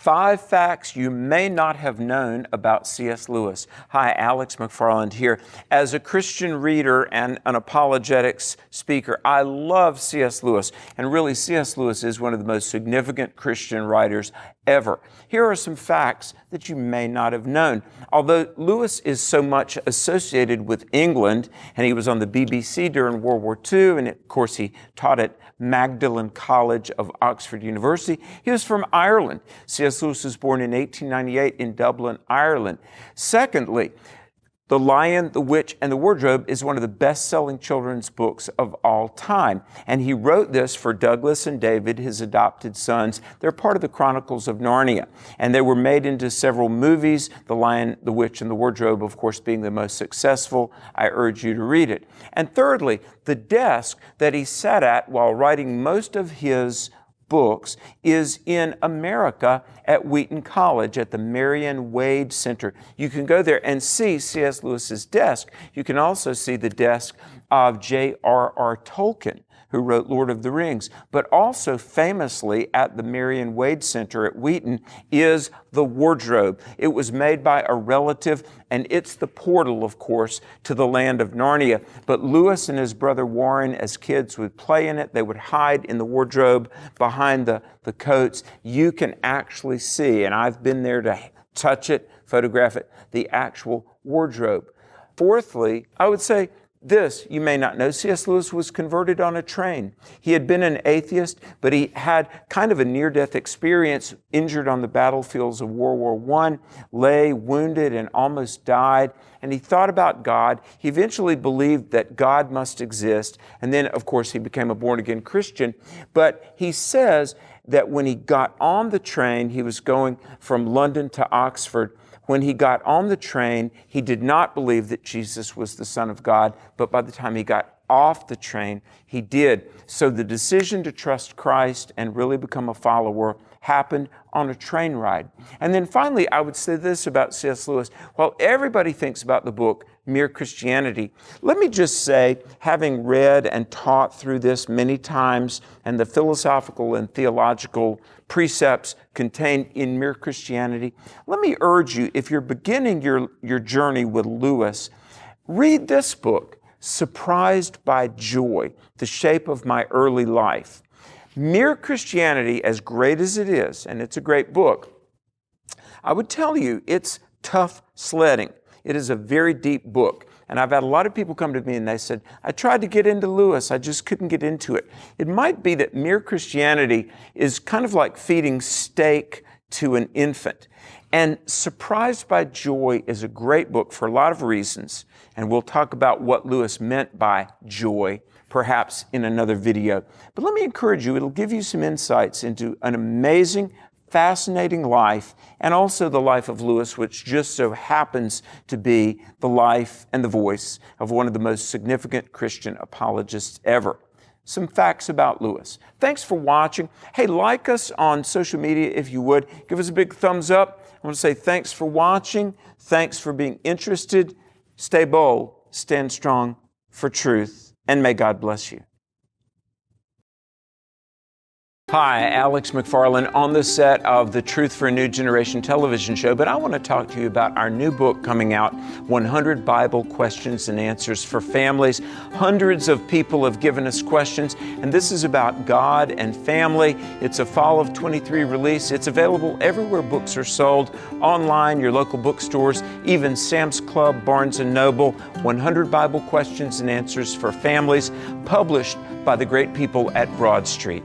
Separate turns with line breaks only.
5 facts you may not have known about C.S. Lewis. Hi, Alex McFarland here. As a Christian reader and an apologetics speaker, I love C.S. Lewis. And really, C.S. Lewis is one of the most significant Christian writers ever. Here are some facts that you may not have known. Although Lewis is so much associated with England, and he was on the BBC during World War II, and of course he taught at Magdalen College of Oxford University, he was from Ireland. C.S. Lewis was born in 1898 in Dublin, Ireland. Secondly, The Lion, the Witch, and the Wardrobe is one of the best-selling children's books of all time. And he wrote this for Douglas and David, his adopted sons. They're part of the Chronicles of Narnia. And they were made into several movies, The Lion, the Witch, and the Wardrobe, of course, being the most successful. I urge you to read it. And thirdly, the desk that he sat at while writing most of his books is in America at Wheaton College at the Marion Wade Center. You can go there and see C.S. Lewis's desk. You can also see the desk of J.R.R. Tolkien, who wrote Lord of the Rings. But also famously at the Marion Wade Center at Wheaton is the wardrobe. It was made by a relative, and it's the portal, of course, to the land of Narnia. But Lewis and his brother Warren, as kids, would play in it. They would hide in the wardrobe behind the coats. You can actually see, and I've been there to touch it, photograph it, the actual wardrobe. Fourthly, I would say this, you may not know, C.S. Lewis was converted on a train. He had been an atheist, but he had kind of a near-death experience, injured on the battlefields of World War I, lay wounded and almost died, and he thought about God. He eventually believed that God must exist, and then, of course, he became a born-again Christian. But he says that when he got on the train, he was going from London to Oxford. When he got on the train, he did not believe that Jesus was the Son of God, but by the time he got off the train, he did. So the decision to trust Christ and really become a follower happened on a train ride. And then finally, I would say this about C.S. Lewis. While everybody thinks about the book Mere Christianity, let me just say, having read and taught through this many times, and the philosophical and theological precepts contained in Mere Christianity, let me urge you, if you're beginning your journey with Lewis, read this book, Surprised by Joy, The Shape of My Early Life. Mere Christianity, as great as it is, and it's a great book, I would tell you it's tough sledding. It is a very deep book. And I've had a lot of people come to me and they said, I tried to get into Lewis, I just couldn't get into it. It might be that Mere Christianity is kind of like feeding steak to an infant. And Surprised by Joy is a great book for a lot of reasons. And we'll talk about what Lewis meant by joy, perhaps in another video. But let me encourage you, it'll give you some insights into an amazing, fascinating life, and also the life of Lewis, which just so happens to be the life and the voice of one of the most significant Christian apologists ever. Some facts about Lewis. Thanks for watching. Hey, like us on social media if you would. Give us a big thumbs up. I want to say thanks for watching. Thanks for being interested. Stay bold, stand strong for truth, and may God bless you. Hi, Alex McFarland on the set of the Truth for a New Generation television show, but I want to talk to you about our new book coming out, 100 Bible Questions and Answers for Families. Hundreds of people have given us questions, and this is about God and family. It's a fall of 23 release. It's available everywhere books are sold, online, your local bookstores, even Sam's Club, Barnes & Noble. 100 Bible Questions and Answers for Families, published by the great people at Broad Street.